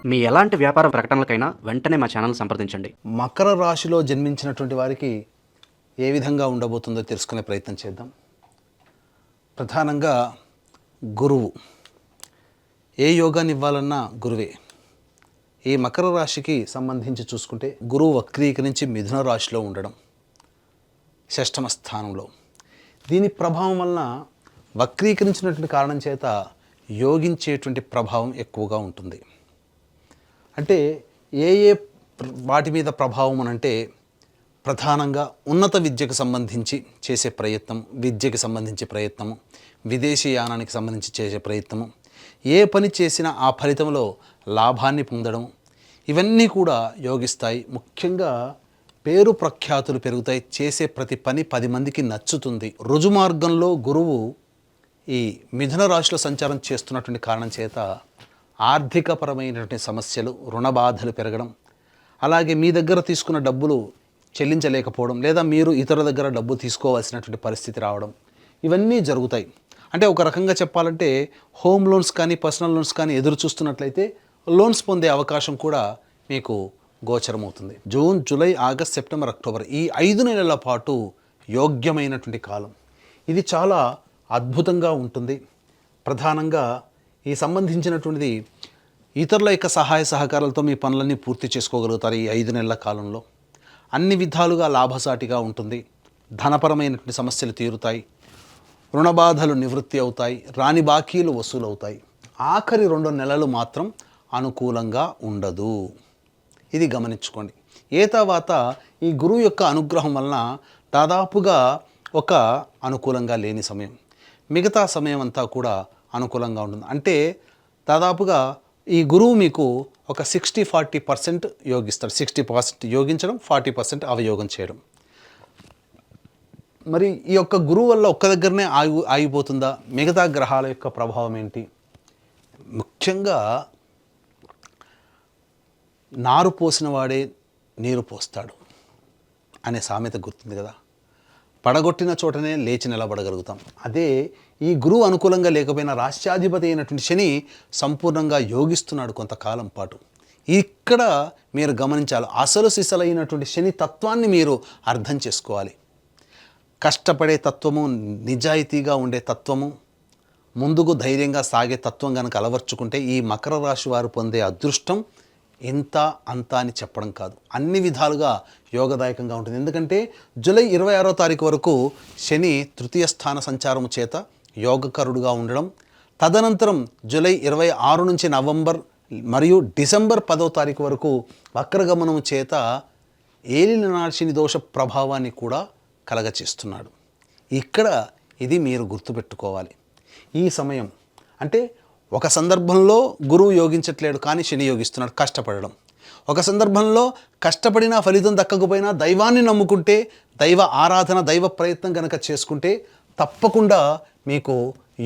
మీ ఎలాంటి వ్యాపార ప్రకటనలకైనా వెంటనే మా ఛానల్ సంప్రదించండి. మకర రాశిలో జన్మించినటువంటి వారికి ఏ విధంగా ఉండబోతుందో తెలుసుకునే ప్రయత్నం చేద్దాం. ప్రధానంగా గురువు, ఏ యోగాన్ని ఇవ్వాలన్నా గురువే. ఈ మకర రాశికి సంబంధించి చూసుకుంటే గురువు వక్రీకరించి మిథున రాశిలో ఉండడం, షష్టమ స్థానంలో. దీని ప్రభావం వలన వక్రీకరించినటువంటి కారణం చేత యోగించేటువంటి ప్రభావం ఎక్కువగా ఉంటుంది. అంటే ఏ వాటి మీద ప్రభావం అనంటే ప్రధానంగా ఉన్నత విద్యకు సంబంధించి చేసే ప్రయత్నం, విద్యకి సంబంధించి ప్రయత్నము, విదేశీయానానికి సంబంధించి చేసే ప్రయత్నము, ఏ పని చేసినా ఆ ఫలితంలో లాభాన్ని పొందడం, ఇవన్నీ కూడా యోగిస్తాయి. ముఖ్యంగా పేరు ప్రఖ్యాతులు పెరుగుతాయి. చేసే ప్రతి పని 10 మందికి నచ్చుతుంది. రుజుమార్గంలో గురువు ఈ మిథున రాశిలో సంచారం చేస్తున్నటువంటి కారణం చేత ఆర్థికపరమైనటువంటి సమస్యలు, రుణ బాధలు పెరగడం, అలాగే మీ దగ్గర తీసుకున్న డబ్బులు చెల్లించలేకపోవడం, లేదా మీరు ఇతరుల దగ్గర డబ్బు తీసుకోవాల్సినటువంటి పరిస్థితి రావడం, ఇవన్నీ జరుగుతాయి. అంటే ఒక రకంగా చెప్పాలంటే హోమ్ లోన్స్ కానీ పర్సనల్ లోన్స్ కానీ ఎదురు చూస్తున్నట్లయితే లోన్స్ పొందే అవకాశం కూడా మీకు గోచరమవుతుంది. June, July, August, September, October ఈ 5 నెలల పాటు యోగ్యమైనటువంటి కాలం. ఇది చాలా అద్భుతంగా ఉంటుంది. ప్రధానంగా ఈ సంబంధించినటువంటిది ఇతరుల యొక్క సహాయ సహకారాలతో మీ పనులన్నీ పూర్తి చేసుకోగలుగుతారు. ఈ 5 నెలల కాలంలో అన్ని విధాలుగా లాభసాటిగా ఉంటుంది. ధనపరమైనటువంటి సమస్యలు తీరుతాయి, రుణబాధలు నివృత్తి అవుతాయి, రాని బాకీలు వసూలవుతాయి. ఆఖరి 2 నెలలు మాత్రం అనుకూలంగా ఉండదు. ఇది గమనించుకోండి. ఏ తర్వాత ఈ గురువు యొక్క అనుగ్రహం వలన దాదాపుగా ఒక అనుకూలంగా లేని సమయం, మిగతా సమయం అంతా కూడా అనుకూలంగా ఉంటుంది. అంటే దాదాపుగా ఈ గురువు మీకు ఒక 60-40% యోగిస్తాడు. 60% యోగించడం, 40% అవయోగం చేయడం. మరి ఈ యొక్క గురువు వల్ల ఒక్క దగ్గరనే ఆగిపోతుందా? మిగతా గ్రహాల యొక్క ప్రభావం ఏంటి? ముఖ్యంగా నారు పోసిన వాడే నీరు పోస్తాడు అనే సామెత గుర్తుంది కదా. పడగొట్టిన చోటనే లేచి నిలబడగలుగుతాం. అదే ఈ గురువు అనుకూలంగా లేకపోయినా రాష్ట్రాధిపతి అయినటువంటి శని సంపూర్ణంగా యోగిస్తున్నాడు కొంతకాలం పాటు. ఇక్కడ మీరు గమనించాలి, అసలు సిసలైనటువంటి శని తత్వాన్ని మీరు అర్థం చేసుకోవాలి. కష్టపడే తత్వము, నిజాయితీగా ఉండే తత్వము, ముందుకు ధైర్యంగా సాగే తత్వం కనుక అలవర్చుకుంటే ఈ మకర రాశి వారు పొందే అదృష్టం ఇంత అంత అని చెప్పడం కాదు, అన్ని విధాలుగా యోగదాయకంగా ఉంటుంది. ఎందుకంటే జూలై 26వ తారీఖు వరకు శని తృతీయ స్థాన సంచారము చేత యోగకరుడుగా ఉండడం, తదనంతరం జూలై 26 నుంచి నవంబర్ మరియు డిసెంబర్ 10వ తారీఖు వరకు వక్రగమనము చేత ఏలినాటి శని దోష ప్రభావాన్ని కూడా కలగచేస్తున్నాడు. ఇక్కడ ఇది మీరు గుర్తుపెట్టుకోవాలి. ఈ సమయం అంటే ఒక సందర్భంలో గురువు యోగించట్లేడు కానీ శని యోగిస్తున్నాడు, కష్టపడడం. ఒక సందర్భంలో కష్టపడినా ఫలితం దక్కకపోయినా దైవాన్ని నమ్ముకుంటే, దైవ ఆరాధన, దైవ ప్రయత్నం కనుక చేసుకుంటే తప్పకుండా మీకు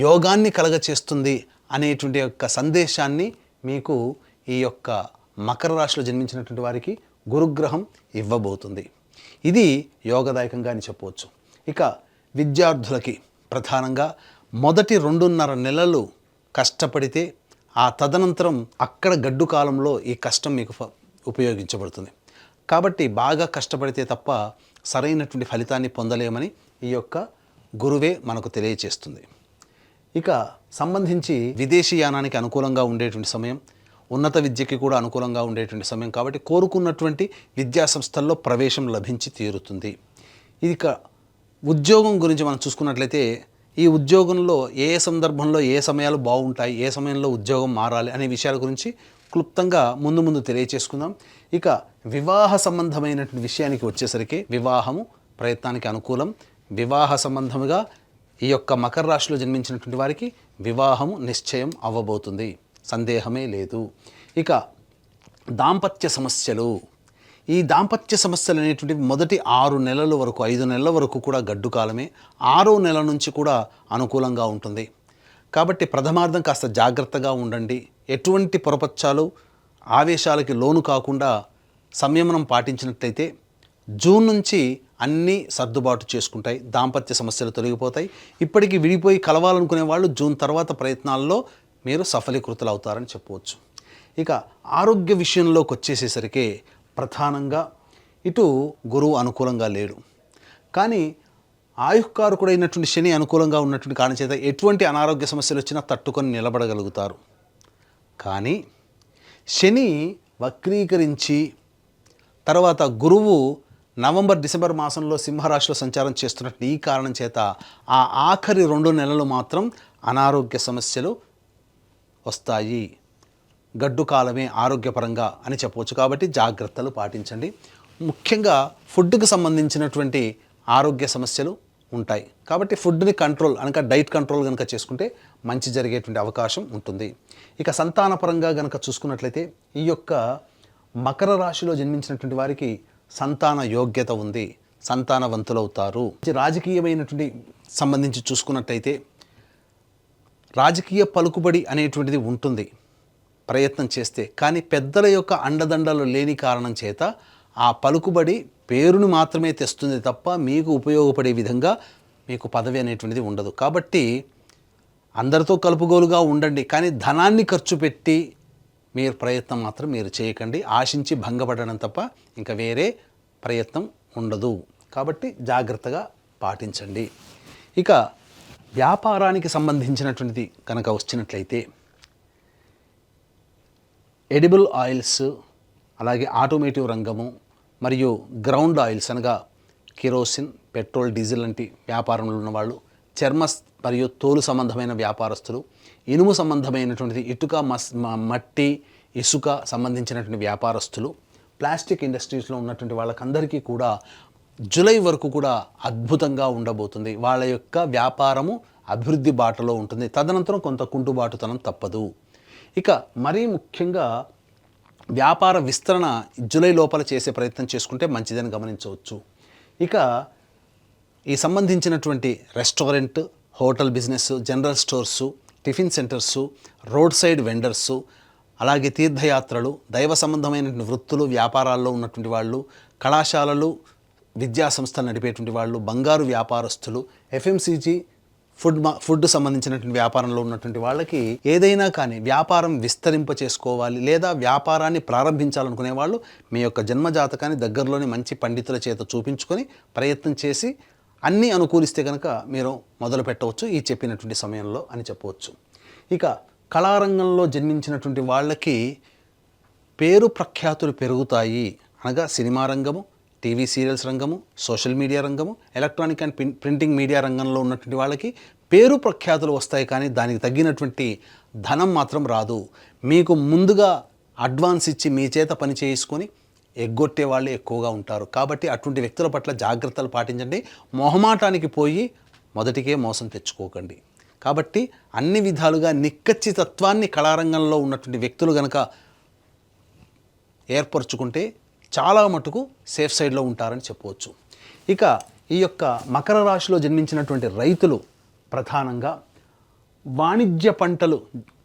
యోగాన్ని కలగచేస్తుంది అనేటువంటి యొక్క సందేశాన్ని మీకు ఈ యొక్క మకర రాశిలో జన్మించినటువంటి వారికి గురుగ్రహం ఇవ్వబోతుంది. ఇది యోగదాయకంగా అని చెప్పవచ్చు. ఇక విద్యార్థులకి ప్రధానంగా మొదటి 2.5 నెలలు కష్టపడితే ఆ తదనంతరం అక్కడ గడ్డు కాలంలో ఈ కష్టం మీకు ఉపయోగించబడుతుంది. కాబట్టి బాగా కష్టపడితే తప్ప సరైనటువంటి ఫలితాన్ని పొందలేమని ఈ యొక్క గురువే మనకు తెలియచేస్తుంది. ఇక సంబంధించి విదేశీయానానికి అనుకూలంగా ఉండేటువంటి సమయం, ఉన్నత విద్యకి కూడా అనుకూలంగా ఉండేటువంటి సమయం. కాబట్టి కోరుకున్నటువంటి విద్యా సంస్థల్లో ప్రవేశం లభించి తీరుతుంది. ఇక ఉద్యోగం గురించి మనం చూసుకున్నట్లయితే ఈ ఉద్యోగంలో ఏ సందర్భంలో ఏ సమయాలు బాగుంటాయి, ఏ సమయంలో ఉద్యోగం మారాలి అనే విషయాల గురించి క్లుప్తంగా ముందు తెలియచేసుకుందాం. ఇక వివాహ సంబంధమైనటువంటి విషయానికి వచ్చేసరికి వివాహము ప్రయత్నానికి అనుకూలం. వివాహ సంబంధముగా ఈ యొక్క మకర రాశిలో జన్మించినటువంటి వారికి వివాహము నిశ్చయం అవ్వబోతుంది, సందేహమే లేదు. ఇక దాంపత్య సమస్యలు, ఈ దాంపత్య సమస్యలు అనేటువంటి మొదటి 6 నెలల వరకు, 5 నెలల వరకు కూడా గడ్డు కాలమే. 6వ నెల నుంచి కూడా అనుకూలంగా ఉంటుంది. కాబట్టి ప్రథమార్థం కాస్త జాగ్రత్తగా ఉండండి. ఎటువంటి పొరపచ్చాలు, ఆవేశాలకి లోను కాకుండా సంయమనం పాటించినట్లయితే జూన్ నుంచి అన్నీ సర్దుబాటు చేసుకుంటాయి, దాంపత్య సమస్యలు తొలగిపోతాయి. ఇప్పటికీ విడిపోయి కలవాలనుకునే వాళ్ళు జూన్ తర్వాత ప్రయత్నాల్లో మీరు సఫలీకృతులు అవుతారని చెప్పవచ్చు. ఇక ఆరోగ్య విషయంలోకి వచ్చేసేసరికి ప్రధానంగా ఇటు గురువు అనుకూలంగా లేడు, కానీ ఆయుష్కారకుడైనటువంటి శని అనుకూలంగా ఉన్నటువంటి కారణం చేత ఎటువంటి అనారోగ్య సమస్యలు వచ్చినా తట్టుకొని నిలబడగలుగుతారు. కానీ శని వక్రీకరించి తర్వాత గురువు నవంబర్ డిసెంబర్ మాసంలో సింహరాశిలో సంచారం చేస్తున్నట్టు ఈ కారణం చేత ఆ ఆఖరి 2 నెలలు మాత్రం అనారోగ్య సమస్యలు వస్తాయి. గడ్డు కాలమే ఆరోగ్యపరంగా అని చెప్పవచ్చు. కాబట్టి జాగ్రత్తలు పాటించండి. ముఖ్యంగా ఫుడ్కి సంబంధించినటువంటి ఆరోగ్య సమస్యలు ఉంటాయి. కాబట్టి ఫుడ్ని కంట్రోల్ అనగా డైట్ కంట్రోల్ కనుక చేసుకుంటే మంచి జరిగేటువంటి అవకాశం ఉంటుంది. ఇక సంతానపరంగా కనుక చూసుకున్నట్లయితే ఈ యొక్క మకర రాశిలో జన్మించినటువంటి వారికి సంతాన యోగ్యత ఉంది, సంతానవంతులవుతారు. రాజకీయమైనటువంటి సంబంధించి చూసుకున్నట్లయితే రాజకీయ పలుకుబడి అనేటువంటిది ఉంటుంది ప్రయత్నం చేస్తే, కానీ పెద్దల యొక్క అండదండలు లేని కారణం చేత ఆ పలుకుబడి పేరును మాత్రమే తెస్తుంది తప్ప మీకు ఉపయోగపడే విధంగా మీకు పదవి అనేటువంటిది ఉండదు. కాబట్టి అందరితో కలుపుగోలుగా ఉండండి, కానీ ధనాన్ని ఖర్చు పెట్టి మీరు ప్రయత్నం మాత్రం మీరు చేయకండి. ఆశించి భంగపడడం తప్ప ఇంకా వేరే ప్రయత్నం ఉండదు. కాబట్టి జాగ్రత్తగా పాటించండి. ఇక వ్యాపారానికి సంబంధించినటువంటిది కనుక వచ్చినట్లయితే ఎడిబుల్ ఆయిల్స్, అలాగే ఆటోమేటివ్ రంగము మరియు గ్రౌండ్ ఆయిల్స్ అనగా కిరోసిన్, పెట్రోల్, డీజిల్ వంటి వ్యాపారంలో ఉన్నవాళ్ళు, చర్మ మరియు తోలు సంబంధమైన వ్యాపారస్తులు, ఇనుము సంబంధమైనటువంటిది ఇటుక, మట్టి, ఇసుక సంబంధించినటువంటి వ్యాపారస్తులు, ప్లాస్టిక్ ఇండస్ట్రీస్లో ఉన్నటువంటి వాళ్ళకందరికీ కూడా జూలై వరకు కూడా అద్భుతంగా ఉండబోతుంది. వాళ్ళ యొక్క వ్యాపారము అభివృద్ధి బాటలో ఉంటుంది. తదనంతరం కొంత కుంటుబాటుతనం తప్పదు. ఇక మరీ ముఖ్యంగా వ్యాపార విస్తరణ జూలై లోపల చేసే ప్రయత్నం చేసుకుంటే మంచిదని గమనించవచ్చు. ఇక ఈ సంబంధించినటువంటి restaurant, hotel business, general stores, tiffin centres, road side vendors, అలాగే తీర్థయాత్రలు, దైవ సంబంధమైనటువంటి వృత్తులు, వ్యాపారాల్లో ఉన్నటువంటి వాళ్ళు, కళాశాలలు, విద్యా సంస్థలు నడిపేటువంటి వాళ్ళు, బంగారు వ్యాపారస్తులు, ఎఫ్ఎంసీజీ ఫుడ్ సంబంధించినటువంటి వ్యాపారంలో ఉన్నటువంటి వాళ్ళకి ఏదైనా కానీ వ్యాపారం విస్తరింప చేసుకోవాలి లేదా వ్యాపారాన్ని ప్రారంభించాలనుకునే వాళ్ళు మీ యొక్క జన్మజాతకాన్ని దగ్గరలోని మంచి పండితుల చేత చూపించుకొని ప్రయత్నం చేసి అన్నీ అనుకూలిస్తే కనుక మీరు మొదలు పెట్టవచ్చు ఈ చెప్పినటువంటి సమయంలో అని చెప్పవచ్చు. ఇక కళారంగంలో జన్మించినటువంటి వాళ్ళకి పేరు ప్రఖ్యాతులు పెరుగుతాయి. అనగా సినిమా రంగము, టీవీ సీరియల్స్ రంగము, సోషల్ మీడియా రంగము, ఎలక్ట్రానిక్ అండ్ ప్రింటింగ్ మీడియా రంగంలో ఉన్నటువంటి వాళ్ళకి పేరు ప్రఖ్యాతులు వస్తాయి, కానీ దానికి తగ్గినటువంటి ధనం మాత్రం రాదు. మీకు ముందుగా అడ్వాన్స్ ఇచ్చి మీ చేత పని చేసుకొని ఎగ్గొట్టే వాళ్ళు ఎక్కువగా ఉంటారు. కాబట్టి అటువంటి వ్యక్తుల పట్ల జాగ్రత్తలు పాటించండి. మొహమాటానికి పోయి మొదటికే మోసం తెచ్చుకోకండి. కాబట్టి అన్ని విధాలుగా నిక్కచ్చితత్వాన్ని కళారంగంలో ఉన్నటువంటి వ్యక్తులు కనుక ఏర్పరచుకుంటే చాలా మటుకు సేఫ్ సైడ్లో ఉంటారని చెప్పవచ్చు. ఇక ఈ యొక్క మకర రాశిలో జన్మించినటువంటి రైతులు ప్రధానంగా వాణిజ్య పంటలు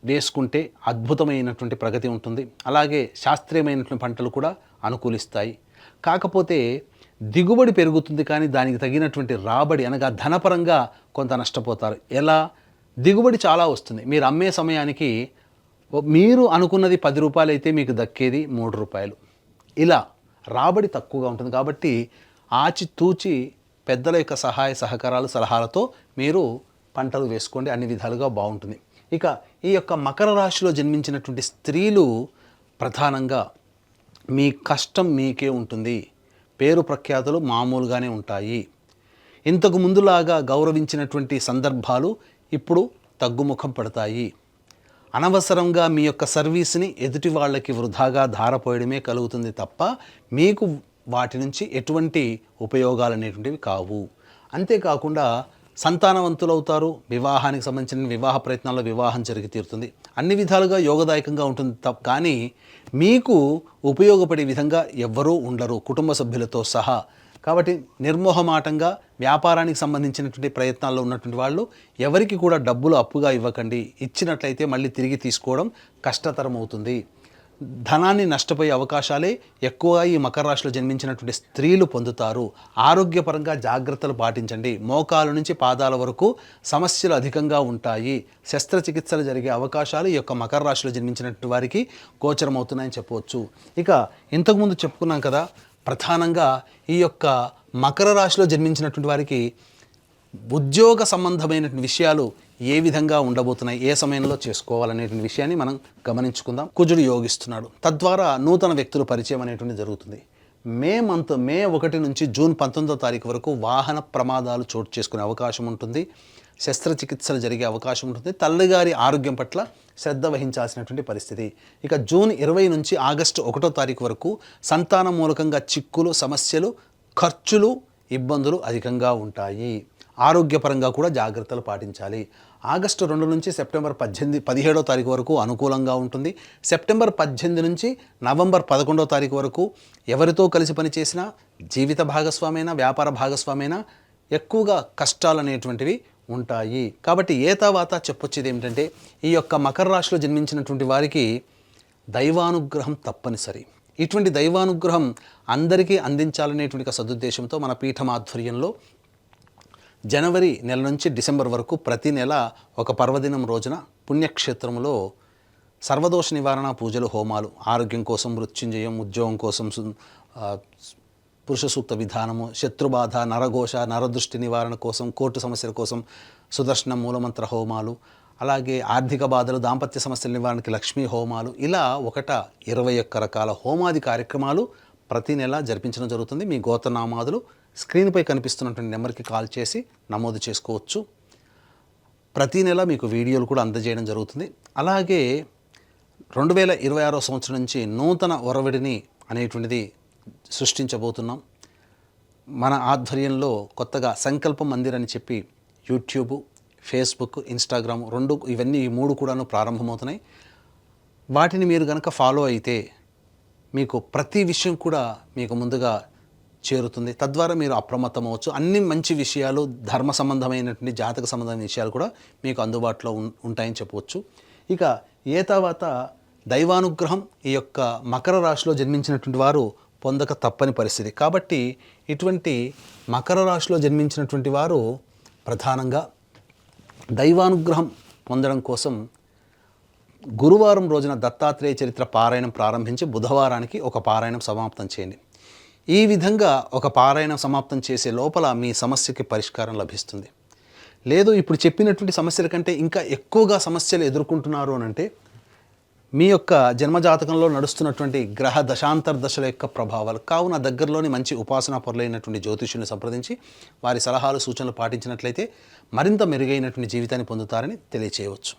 వేసుకుంటే అద్భుతమైనటువంటి ప్రగతి ఉంటుంది. అలాగే శాస్త్రీయమైనటువంటి పంటలు కూడా అనుకూలిస్తాయి. కాకపోతే దిగుబడి పెరుగుతుంది, కానీ దానికి తగినటువంటి రాబడి అనగా ధనపరంగా కొంత నష్టపోతారు. ఎలా? దిగుబడి చాలా వస్తుంది, మీరు అమ్మే సమయానికి మీరు అనుకున్నది 10 రూపాయలు అయితే మీకు దక్కేది 3 రూపాయలు. ఇలా రాబడి తక్కువగా ఉంటుంది. కాబట్టి ఆచితూచి పెద్దల యొక్క సహాయ సహకారాలు సలహాలతో మీరు పంటలు వేసుకోండి, అన్ని విధాలుగా బాగుంటుంది. ఇక ఈ యొక్క మకర రాశిలో జన్మించినటువంటి స్త్రీలు ప్రధానంగా మీ కష్టం మీకే ఉంటుంది, పేరు ప్రఖ్యాతులు మామూలుగానే ఉంటాయి. ఇంతకు ముందులాగా గౌరవించినటువంటి సందర్భాలు ఇప్పుడు తగ్గుముఖం పడతాయి. అనవసరంగా మీ యొక్క సర్వీస్ని ఎదుటి వాళ్ళకి వృధాగా ధారపోయడమే కలుగుతుంది తప్ప మీకు వాటి నుంచి ఎటువంటి ఉపయోగాలు అనేటువంటివి కావు. అంతేకాకుండా సంతానవంతులవుతారు. వివాహానికి సంబంధించిన వివాహ ప్రయత్నాల్లో వివాహం జరిగి తీరుతుంది. అన్ని విధాలుగా యోగదాయకంగా ఉంటుంది కానీ మీకు ఉపయోగపడే విధంగా ఎవ్వరూ ఉండరు కుటుంబ సభ్యులతో సహా. కాబట్టి నిర్మోహమాటంగా వ్యాపారానికి సంబంధించినటువంటి ప్రయత్నాల్లో ఉన్నటువంటి వాళ్ళు ఎవరికి కూడా డబ్బులు అప్పుగా ఇవ్వకండి. ఇచ్చినట్లయితే మళ్ళీ తిరిగి తీసుకోవడం కష్టతరం అవుతుంది. ధనాన్ని నష్టపోయే అవకాశాలే ఎక్కువగా ఈ మకర రాశిలో జన్మించినటువంటి స్త్రీలు పొందుతారు. ఆరోగ్యపరంగా జాగ్రత్తలు పాటించండి. మోకాలు నుంచి పాదాల వరకు సమస్యలు అధికంగా ఉంటాయి. శస్త్రచికిత్సలు జరిగే అవకాశాలు ఈ యొక్క మకర రాశిలో జన్మించినటువంటి వారికి గోచరమవుతున్నాయని చెప్పవచ్చు. ఇక ఇంతకుముందు చెప్పుకున్నాం కదా, ప్రధానంగా ఈ యొక్క మకర రాశిలో జన్మించినటువంటి వారికి ఉద్యోగ సంబంధమైనటువంటి విషయాలు ఏ విధంగా ఉండబోతున్నాయి, ఏ సమయంలో చేసుకోవాలనేటువంటి విషయాన్ని మనం గమనించుకుందాం. కుజుడు యోగిస్తున్నాడు, తద్వారా నూతన వ్యక్తుల పరిచయం అనేటువంటి జరుగుతుంది. మే 1 నుంచి జూన్ 19వ తారీఖు వరకు వాహన ప్రమాదాలు చోటు చేసుకునే అవకాశం ఉంటుంది. శస్త్రచికిత్సలు జరిగే అవకాశం ఉంటుంది. తల్లిగారి ఆరోగ్యం పట్ల శ్రద్ధ వహించాల్సినటువంటి పరిస్థితి. ఇక జూన్ 20 నుంచి ఆగస్టు 1వ తారీఖు వరకు సంతాన మూలకంగా చిక్కులు, సమస్యలు, ఖర్చులు, ఇబ్బందులు అధికంగా ఉంటాయి. ఆరోగ్యపరంగా కూడా జాగ్రత్తలు పాటించాలి. ఆగస్టు 2 నుంచి సెప్టెంబర్ 17వ తారీఖు వరకు అనుకూలంగా ఉంటుంది. సెప్టెంబర్ 18 నుంచి నవంబర్ 11వ తారీఖు వరకు ఎవరితో కలిసి పనిచేసినా, జీవిత భాగస్వామైనా, వ్యాపార భాగస్వామైనా ఎక్కువగా కష్టాలు అనేటువంటివి ఉంటాయి. కాబట్టి ఏతావాత చెప్పొచ్చేది ఏమిటంటే, ఈ యొక్క మకర రాశిలో జన్మించినటువంటి వారికి దైవానుగ్రహం తప్పనిసరి. ఇటువంటి దైవానుగ్రహం అందరికీ అందించాలనేటువంటి ఒక సదుద్దేశంతో మన పీఠం ఆధ్వర్యంలో జనవరి నెల నుంచి డిసెంబర్ వరకు ప్రతి నెల ఒక పర్వదినం రోజున పుణ్యక్షేత్రంలో సర్వదోష నివారణ పూజలు, హోమాలు, ఆరోగ్యం కోసం మృత్యుంజయం, ఉద్యోగం కోసం పురుష సూక్త విధానము, శత్రుబాధ, నరఘోష, నరదృష్టి నివారణ కోసం, కోర్టు సమస్యల కోసం సుదర్శన మూలమంత్ర హోమాలు, అలాగే ఆర్థిక బాధలు, దాంపత్య సమస్యల నివారణకి లక్ష్మీ హోమాలు, ఇలా 21 రకాల హోమాది కార్యక్రమాలు ప్రతి నెల జరిపించడం జరుగుతుంది. మీ గోత్రనామాదులు స్క్రీన్పై కనిపిస్తున్నటువంటి నెంబర్కి కాల్ చేసి నమోదు చేసుకోవచ్చు. ప్రతి నెల మీకు వీడియోలు కూడా అందజేయడం జరుగుతుంది. అలాగే 2026 సంవత్సరం నుంచి నూతన ఒరవడిని అనేటువంటిది సృష్టించబోతున్నాం. మన ఆధ్వర్యంలో కొత్తగా సంకల్ప మందిర్ అని చెప్పి యూట్యూబ్, ఫేస్బుక్, ఇన్స్టాగ్రామ్ ఇవన్నీ 3 కూడాను ప్రారంభమవుతున్నాయి. వాటిని మీరు కనుక ఫాలో అయితే మీకు ప్రతి విషయం కూడా మీకు ముందుగా చేరుతుంది. తద్వారా మీరు అప్రమత్తం అవ్వచ్చు. అన్ని మంచి విషయాలు, ధర్మ సంబంధమైనటువంటి, జాతక సంబంధమైన విషయాలు కూడా మీకు అందుబాటులో ఉంటాయని చెప్పవచ్చు. ఇక ఏతావాత దైవానుగ్రహం ఈ యొక్క మకర రాశిలో జన్మించినటువంటి వారు పొందక తప్పని పరిస్థితి. కాబట్టి ఇటువంటి మకర రాశిలో జన్మించినటువంటి వారు ప్రధానంగా దైవానుగ్రహం పొందడం కోసం గురువారం రోజున దత్తాత్రేయ చరిత్ర పారాయణం ప్రారంభించి బుధవారానికి ఒక పారాయణం సమాప్తం చేయండి. ఈ విధంగా ఒక పారాయణం సమాప్తం చేసే లోపల మీ సమస్యకి పరిష్కారం లభిస్తుంది. లేదు ఇప్పుడు చెప్పినటువంటి సమస్యల కంటే ఇంకా ఎక్కువగా సమస్యలు ఎదుర్కొంటున్నారు అని అంటే మీ యొక్క జన్మజాతకంలో నడుస్తున్నటువంటి గ్రహ దశాంతర్దశల యొక్క ప్రభావాలు. కావున దగ్గరలోని మంచి ఉపాసనా పరులైనటువంటి జ్యోతిష్యుని సంప్రదించి వారి సలహాలు, సూచనలు పాటించినట్లయితే మరింత మెరుగైనటువంటి జీవితాన్ని పొందుతారని తెలియచేయవచ్చు.